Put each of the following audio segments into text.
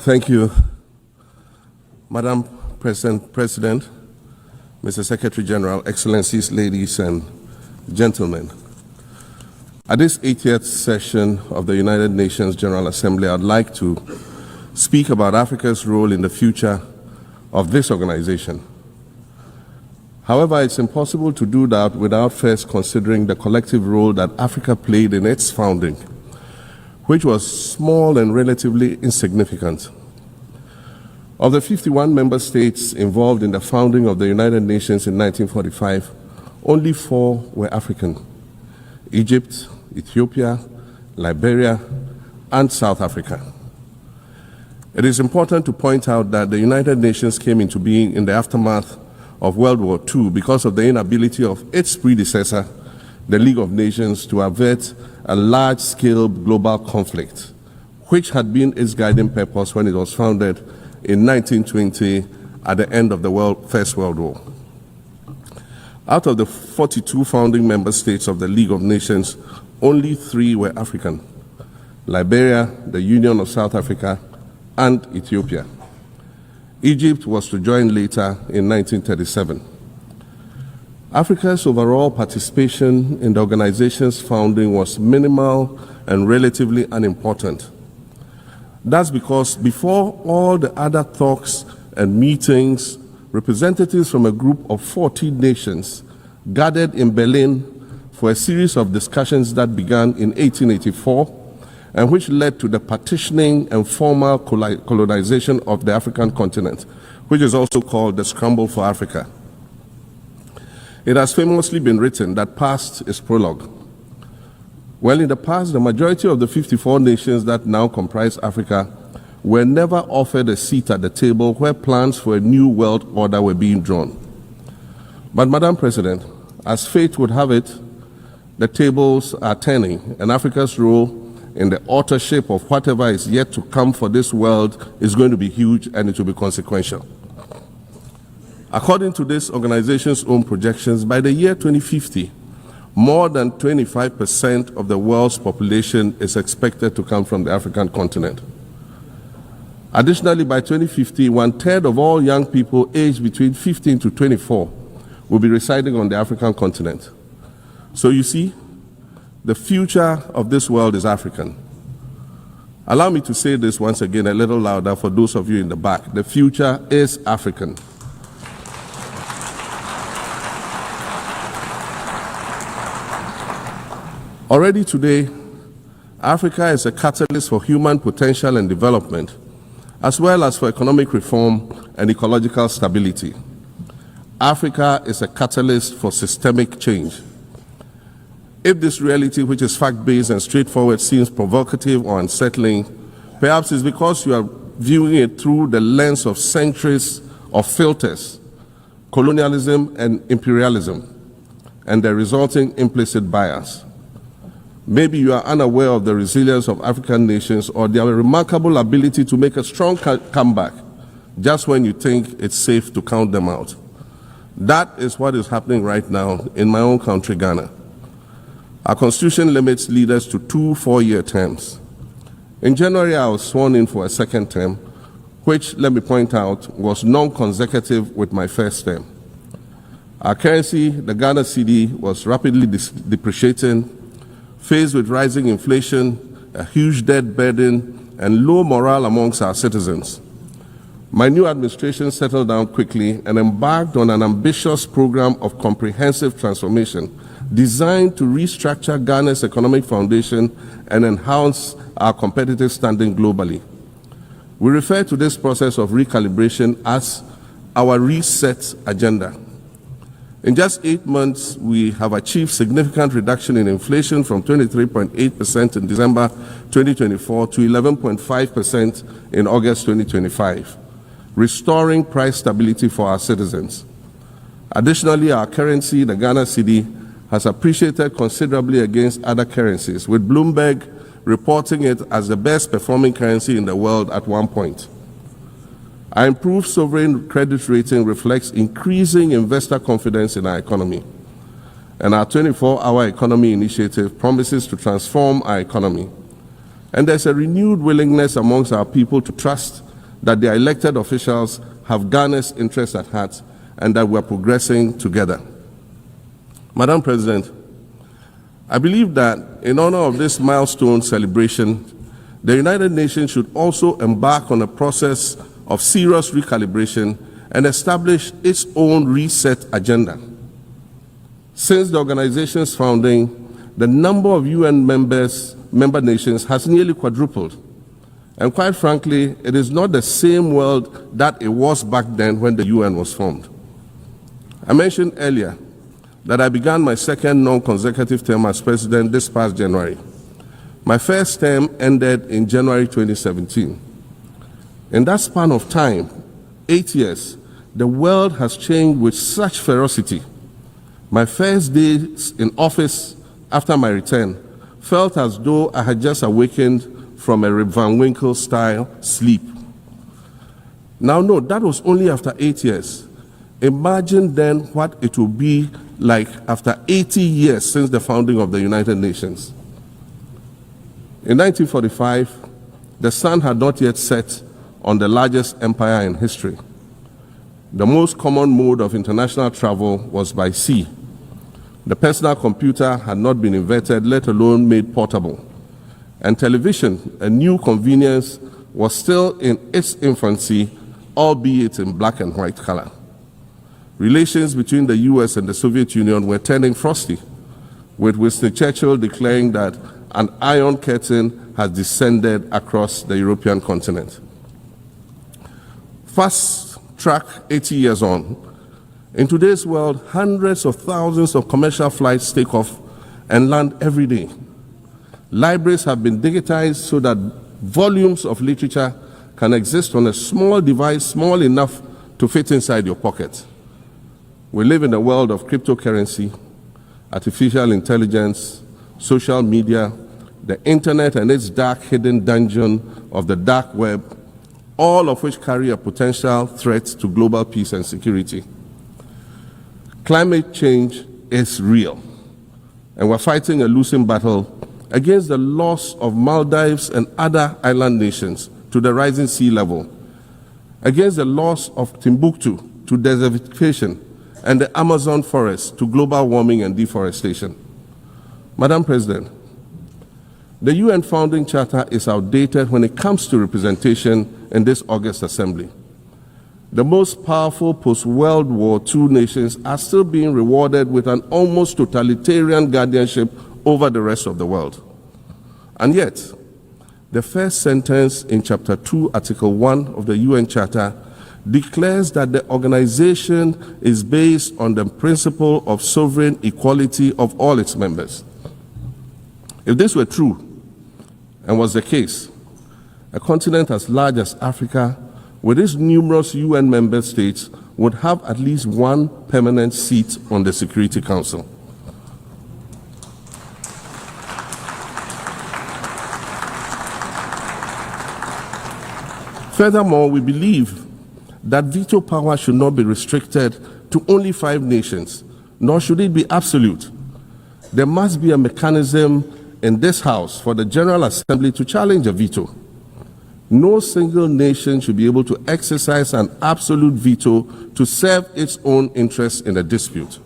Thank you, Madam President, Mr. Secretary General, Excellencies, ladies and gentlemen. At this 80th session of the United Nations General Assembly, I'd like to speak about Africa's role in the future of this organization. However, it's impossible to do that without first considering the collective role that Africa played in its founding, which was small and relatively insignificant. Of the 51 member states involved in the founding of the United Nations in 1945, only 4 were African: Egypt, Ethiopia, Liberia, and South Africa. It is important to point out that the United Nations came into being in the aftermath of World War II because of the inability of its predecessor, the League of Nations, to avert a large-scale global conflict, which had been its guiding purpose when it was founded in 1920 at the end of the First World War. Out of the 42 founding member states of the League of Nations, only 3 were African: Liberia, the Union of South Africa, and Ethiopia. Egypt was to join later in 1937. Africa's overall participation in the organization's founding was minimal and relatively unimportant. That's because before all the other talks and meetings, representatives from a group of 14 nations gathered in Berlin for a series of discussions that began in 1884 and which led to the partitioning and formal colonization of the African continent, which is also called the Scramble for Africa. It has famously been written that past is prologue. Well, in the past, the majority of the 54 nations that now comprise Africa were never offered a seat at the table where plans for a new world order were being drawn. But, Madam President, as fate would have it, the tables are turning, and Africa's role in the authorship of whatever is yet to come for this world is going to be huge, and it will be consequential. According to this organization's own projections, by the year 2050, more than 25% of the world's population is expected to come from the African continent. Additionally, by 2050, 1/3 of all young people aged between 15 to 24 will be residing on the African continent. So you see, the future of this world is African. Allow me to say this once again a little louder for those of you in the back. The future is African. Already today, Africa is a catalyst for human potential and development, as well as for economic reform and ecological stability. Africa is a catalyst for systemic change. If this reality, which is fact-based and straightforward, seems provocative or unsettling, perhaps it's because you are viewing it through the lens of centuries of filters, colonialism and imperialism, and the resulting implicit bias. Maybe you are unaware of the resilience of African nations or their remarkable ability to make a strong comeback just when you think it's safe to count them out. That is what is happening right now in my own country, Ghana. Our constitution limits leaders to 2 4-year terms. In January, I was sworn in for a second term, which, let me point out, was non-consecutive with my first term. Our currency, the Ghana cedi, was rapidly depreciating, faced with rising inflation, a huge debt burden, and low morale amongst our citizens. My new administration settled down quickly and embarked on an ambitious program of comprehensive transformation designed to restructure Ghana's economic foundation and enhance our competitive standing globally. We refer to this process of recalibration as our reset agenda. In just 8 months, we have achieved significant reduction in inflation from 23.8% in December 2024 to 11.5% in August 2025, restoring price stability for our citizens. Additionally, our currency, the Ghana cedi, has appreciated considerably against other currencies, with Bloomberg reporting it as the best performing currency in the world at one point. Our improved sovereign credit rating reflects increasing investor confidence in our economy. And our 24-hour economy initiative promises to transform our economy. And there's a renewed willingness amongst our people to trust that their elected officials have Ghana's interests at heart and that we're progressing together. Madam President, I believe that in honor of this milestone celebration, the United Nations should also embark on a process of serious recalibration and establish its own reset agenda. Since the organization's founding, the number of UN member nations has nearly quadrupled. And quite frankly, it is not the same world that it was back then when the UN was formed. I mentioned earlier that I began my second non-consecutive term as president this past January. My first term ended in January 2017. In that span of time, 8 years, the world has changed with such ferocity. My first days in office after my return felt as though I had just awakened from a Rip Van Winkle-style sleep. Now, no, that was only after 8 years. Imagine then what it will be like after 80 years since the founding of the United Nations. In 1945, the sun had not yet set on the largest empire in history. The most common mode of international travel was by sea. The personal computer had not been invented, let alone made portable. And television, a new convenience, was still in its infancy, albeit in black and white color. Relations between the US and the Soviet Union were turning frosty, with Winston Churchill declaring that an iron curtain has descended across the European continent. Fast track 80 years on, in today's world, hundreds of thousands of commercial flights take off and land every day. Libraries have been digitized so that volumes of literature can exist on a small device, small enough to fit inside your pocket. We live in a world of cryptocurrency, artificial intelligence, social media, the internet and its dark hidden dungeon of the dark web, all of which carry a potential threat to global peace and security. Climate change is real, and we're fighting a losing battle against the loss of Maldives and other island nations to the rising sea level, against the loss of Timbuktu to desertification and the Amazon forest to global warming and deforestation. Madam President, the UN Founding Charter is outdated when it comes to representation in this August Assembly. The most powerful post-World War II nations are still being rewarded with an almost totalitarian guardianship over the rest of the world. And yet, the first sentence in Chapter 2, Article 1 of the UN Charter declares that the organization is based on the principle of sovereign equality of all its members. If this were true, and was the case, a continent as large as Africa, with its numerous UN member states, would have at least one permanent seat on the Security Council. Furthermore, we believe that veto power should not be restricted to only 5 nations, nor should it be absolute. There must be a mechanism in this House for the General Assembly to challenge a veto. No single nation should be able to exercise an absolute veto to serve its own interests in a dispute.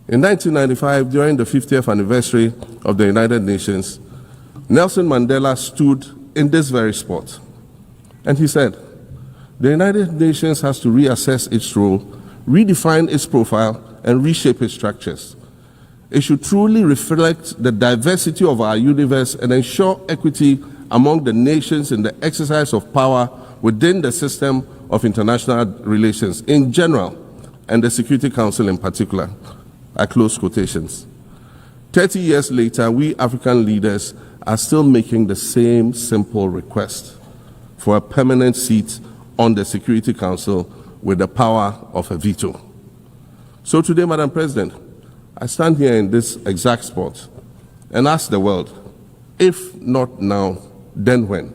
In 1995, during the 50th anniversary of the United Nations, Nelson Mandela stood in this very spot, and he said, "The United Nations has to reassess its role, redefine its profile, and reshape its structures. It should truly reflect the diversity of our universe and ensure equity among the nations in the exercise of power within the system of international relations in general and the Security Council in particular." I close quotations. 30 years later, we African leaders are still making the same simple request for a permanent seat on the Security Council with the power of a veto. So today, Madam President, I stand here in this exact spot and ask the world, if not now, then when?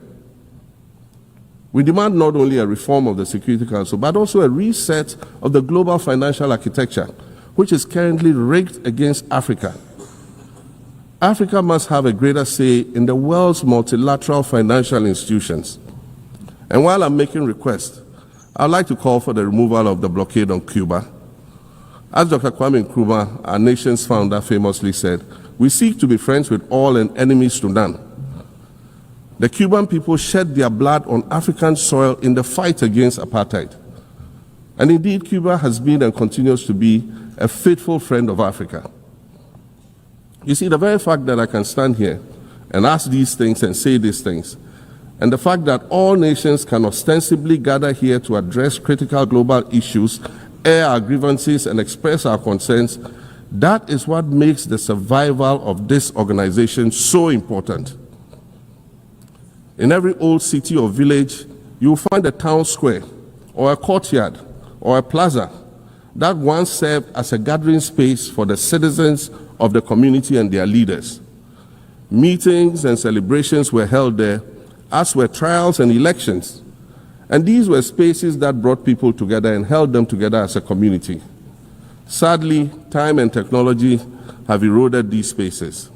We demand not only a reform of the Security Council, but also a reset of the global financial architecture, which is currently rigged against Africa. Africa must have a greater say in the world's multilateral financial institutions. And while I'm making requests, I'd like to call for the removal of the blockade on Cuba. As Dr. Kwame Nkrumah, our nation's founder, famously said, "We seek to be friends with all and enemies to none." The Cuban people shed their blood on African soil in the fight against apartheid. And indeed, Cuba has been and continues to be a faithful friend of Africa. You see, the very fact that I can stand here and ask these things and say these things, and the fact that all nations can ostensibly gather here to address critical global issues, air our grievances, and express our concerns, that is what makes the survival of this organization so important. In every old city or village, you will find a town square, or a courtyard, or a plaza that once served as a gathering space for the citizens of the community and their leaders. Meetings and celebrations were held there, as were trials and elections. And these were spaces that brought people together and held them together as a community. Sadly, time and technology have eroded these spaces.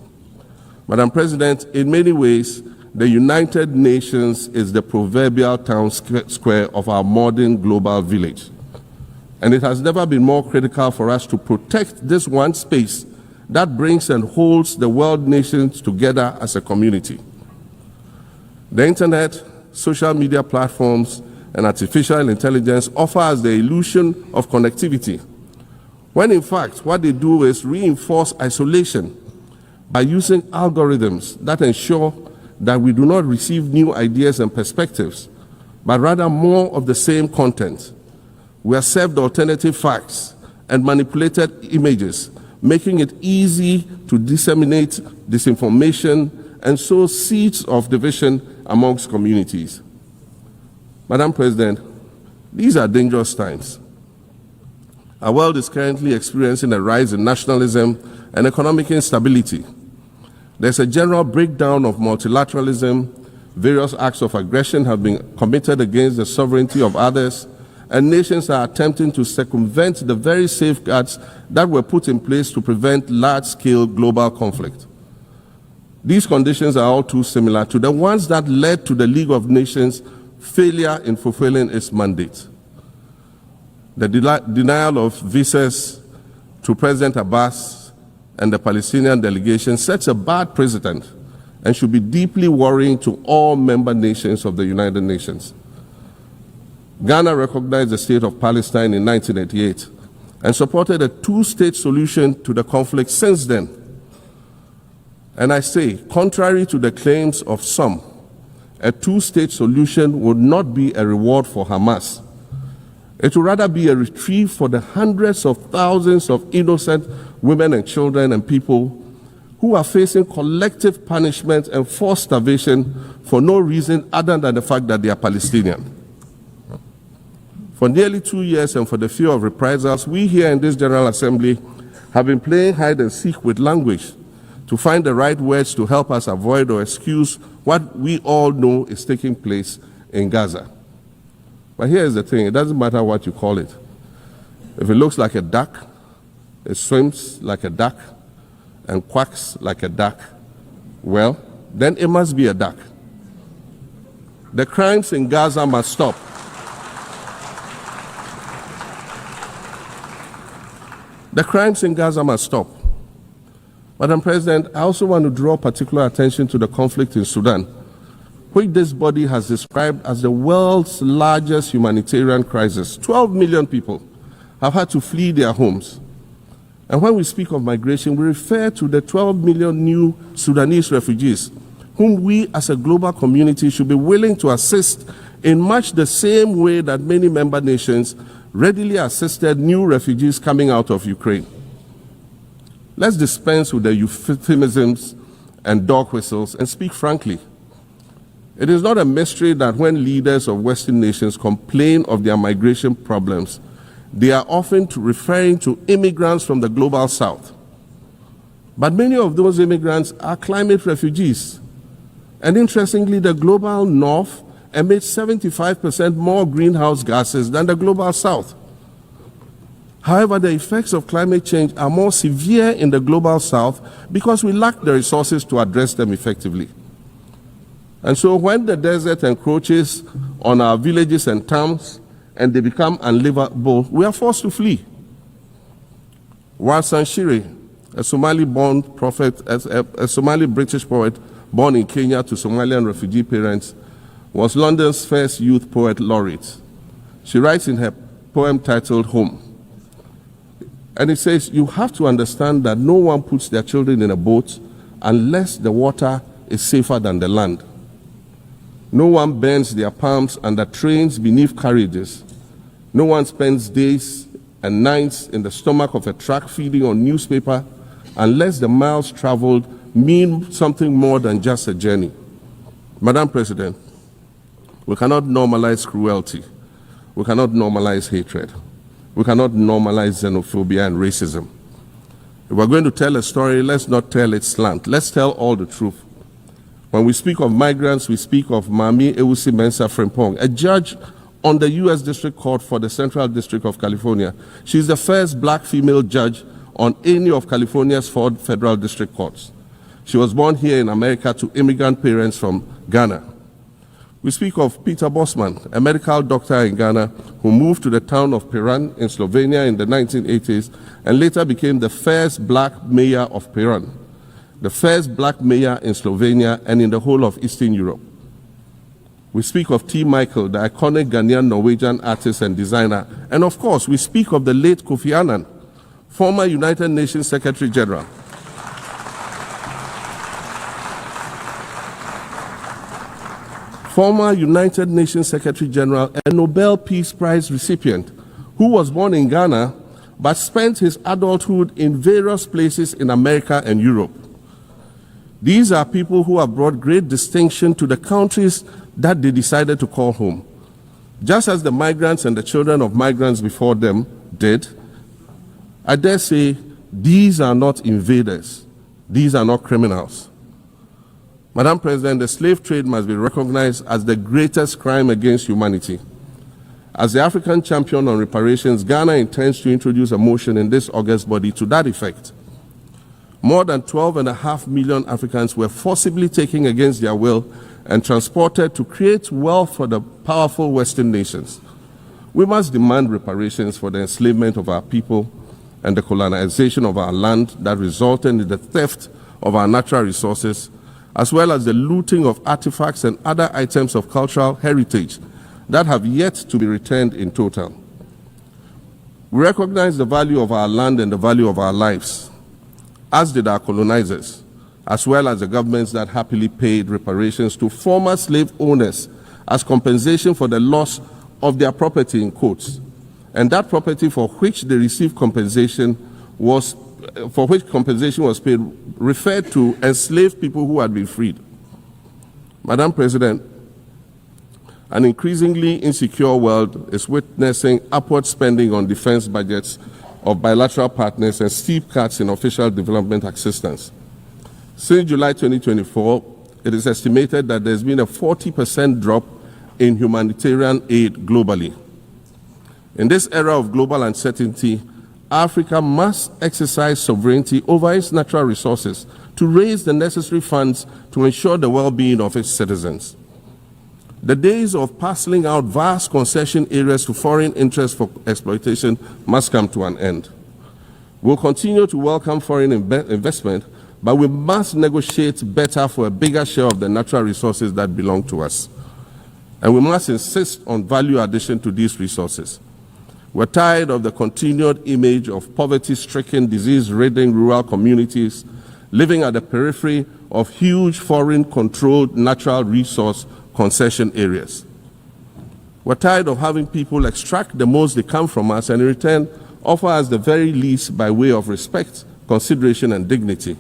Madam President, in many ways, the United Nations is the proverbial town square of our modern global village. And it has never been more critical for us to protect this one space that brings and holds the world nations together as a community. The internet, social media platforms, and artificial intelligence offer us the illusion of connectivity, when in fact what they do is reinforce isolation by using algorithms that ensure that we do not receive new ideas and perspectives, but rather more of the same content. We are served alternative facts and manipulated images, making it easy to disseminate disinformation and sow seeds of division amongst communities. Madam President, these are dangerous times. Our world is currently experiencing a rise in nationalism and economic instability. There's a general breakdown of multilateralism. Various acts of aggression have been committed against the sovereignty of others, and nations are attempting to circumvent the very safeguards that were put in place to prevent large-scale global conflict. These conditions are all too similar to the ones that led to the League of Nations' failure in fulfilling its mandate. The denial of visas to President Abbas and the Palestinian delegation sets a bad precedent and should be deeply worrying to all member nations of the United Nations. Ghana recognized the state of Palestine in 1988 and supported a two-state solution to the conflict since then. And I say, contrary to the claims of some, a two-state solution would not be a reward for Hamas. It would rather be a reprieve for the hundreds of thousands of innocent women and children and people who are facing collective punishment and forced starvation for no reason other than the fact that they are Palestinian. For nearly 2 years and for the fear of reprisals, we here in this General Assembly have been playing hide and seek with language to find the right words to help us avoid or excuse what we all know is taking place in Gaza. But here's the thing, it doesn't matter what you call it. If it looks like a duck, it swims like a duck, and quacks like a duck, well, then it must be a duck. The crimes in Gaza must stop. The crimes in Gaza must stop. Madam President, I also want to draw particular attention to the conflict in Sudan, which this body has described as the world's largest humanitarian crisis. 12 million people have had to flee their homes. And when we speak of migration, we refer to the 12 million new Sudanese refugees, whom we as a global community should be willing to assist in much the same way that many member nations readily assisted new refugees coming out of Ukraine. Let's dispense with the euphemisms and dog whistles and speak frankly. It is not a mystery that when leaders of Western nations complain of their migration problems, they are often referring to immigrants from the global south. But many of those immigrants are climate refugees. And interestingly, the global north emits 75% more greenhouse gases than the global south. However, the effects of climate change are more severe in the global south because we lack the resources to address them effectively. And so when the desert encroaches on our villages and towns, and they become unlivable, we are forced to flee. Warsan Shire, a Somali-born prophet, a Somali-British poet born in Kenya to Somalian refugee parents, was London's first youth poet laureate. She writes in her poem titled Home, and it says, "You have to understand that no one puts their children in a boat unless the water is safer than the land. No one bends their palms under trains beneath carriages. No one spends days and nights in the stomach of a truck feeding on newspaper unless the miles traveled mean something more than just a journey." Madam President, we cannot normalize cruelty. We cannot normalize hatred. We cannot normalize xenophobia and racism. If we're going to tell a story, let's not tell it slant. Let's tell all the truth. When we speak of migrants, we speak of Mahama Ewusi Mensah Frimpong, a judge on the U.S. District Court for the Central District of California. She's the first black female judge on any of California's 4 federal district courts. She was born here in America to immigrant parents from Ghana. We speak of Peter Bosman, a medical doctor in Ghana who moved to the town of Piran in Slovenia in the 1980s and later became the first black mayor of Piran, the first black mayor in Slovenia and in the whole of Eastern Europe. We speak of T. Michael, the iconic Ghanaian Norwegian artist and designer. And of course, we speak of the late Kofi Annan, former United Nations Secretary General. Former United Nations Secretary General and Nobel Peace Prize recipient, who was born in Ghana but spent his adulthood in various places in America and Europe. These are people who have brought great distinction to the countries that they decided to call home. Just as the migrants and the children of migrants before them did, I dare say these are not invaders. These are not criminals. Madam President, the slave trade must be recognized as the greatest crime against humanity. As the African champion on reparations, Ghana intends to introduce a motion in this August body to that effect. More than 12.5 million Africans were forcibly taken against their will and transported to create wealth for the powerful Western nations. We must demand reparations for the enslavement of our people and the colonization of our land that resulted in the theft of our natural resources, as well as the looting of artifacts and other items of cultural heritage that have yet to be returned in total. We recognize the value of our land and the value of our lives, as did our colonizers, as well as the governments that happily paid reparations to former slave owners as compensation for the loss of their property in quotes, and that property for which they received compensation was paid referred to enslaved people who had been freed. Madam President, an increasingly insecure world is witnessing upward spending on defense budgets of bilateral partners and steep cuts in official development assistance. Since July 2024, it is estimated that there's been a 40% drop in humanitarian aid globally. In this era of global uncertainty, Africa must exercise sovereignty over its natural resources to raise the necessary funds to ensure the well-being of its citizens. The days of parceling out vast concession areas to foreign interests for exploitation must come to an end. We'll continue to welcome foreign investment, but we must negotiate better for a bigger share of the natural resources that belong to us. And we must insist on value addition to these resources. We're tired of the continued image of poverty-stricken, disease-ridden rural communities living at the periphery of huge foreign-controlled natural resource concession areas. We're tired of having people extract the most they can from us and in return offer us the very least by way of respect, consideration, and dignity.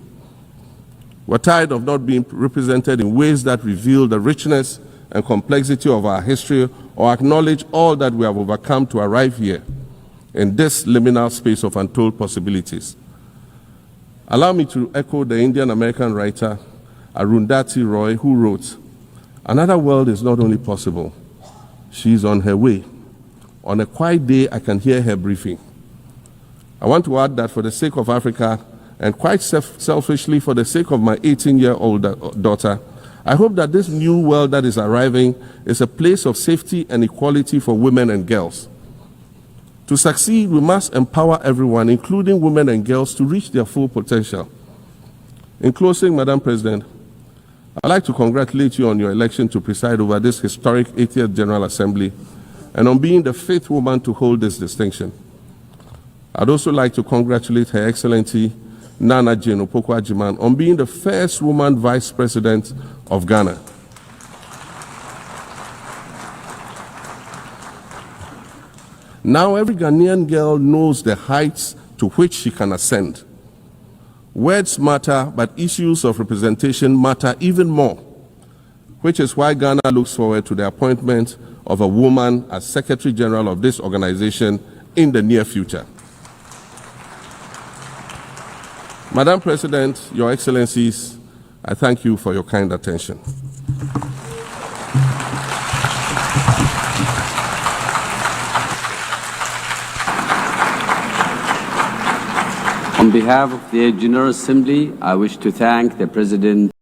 We're tired of not being represented in ways that reveal the richness and complexity of our history or acknowledge all that we have overcome to arrive here in this liminal space of untold possibilities. Allow me to echo the Indian-American writer Arundhati Roy, who wrote, "Another world is not only possible, she is on her way. On a quiet day, I can hear her briefing." I want to add that for the sake of Africa, and quite selfishly for the sake of my 18-year-old daughter, I hope that this new world that is arriving is a place of safety and equality for women and girls. To succeed, we must empower everyone, including women and girls, to reach their full potential. In closing, Madam President, I'd like to congratulate you on your election to preside over this historic 80th General Assembly and on being the 5th woman to hold this distinction. I'd also like to congratulate Her Excellency Nana Jane Opoku-Agyeman on being the first woman Vice President of Ghana. Now every Ghanaian girl knows the heights to which she can ascend. Words matter, but issues of representation matter even more, which is why Ghana looks forward to the appointment of a woman as Secretary General of this organization in the near future. Madam President, Your Excellencies, I thank you for your kind attention. On behalf of the General Assembly, I wish to thank the President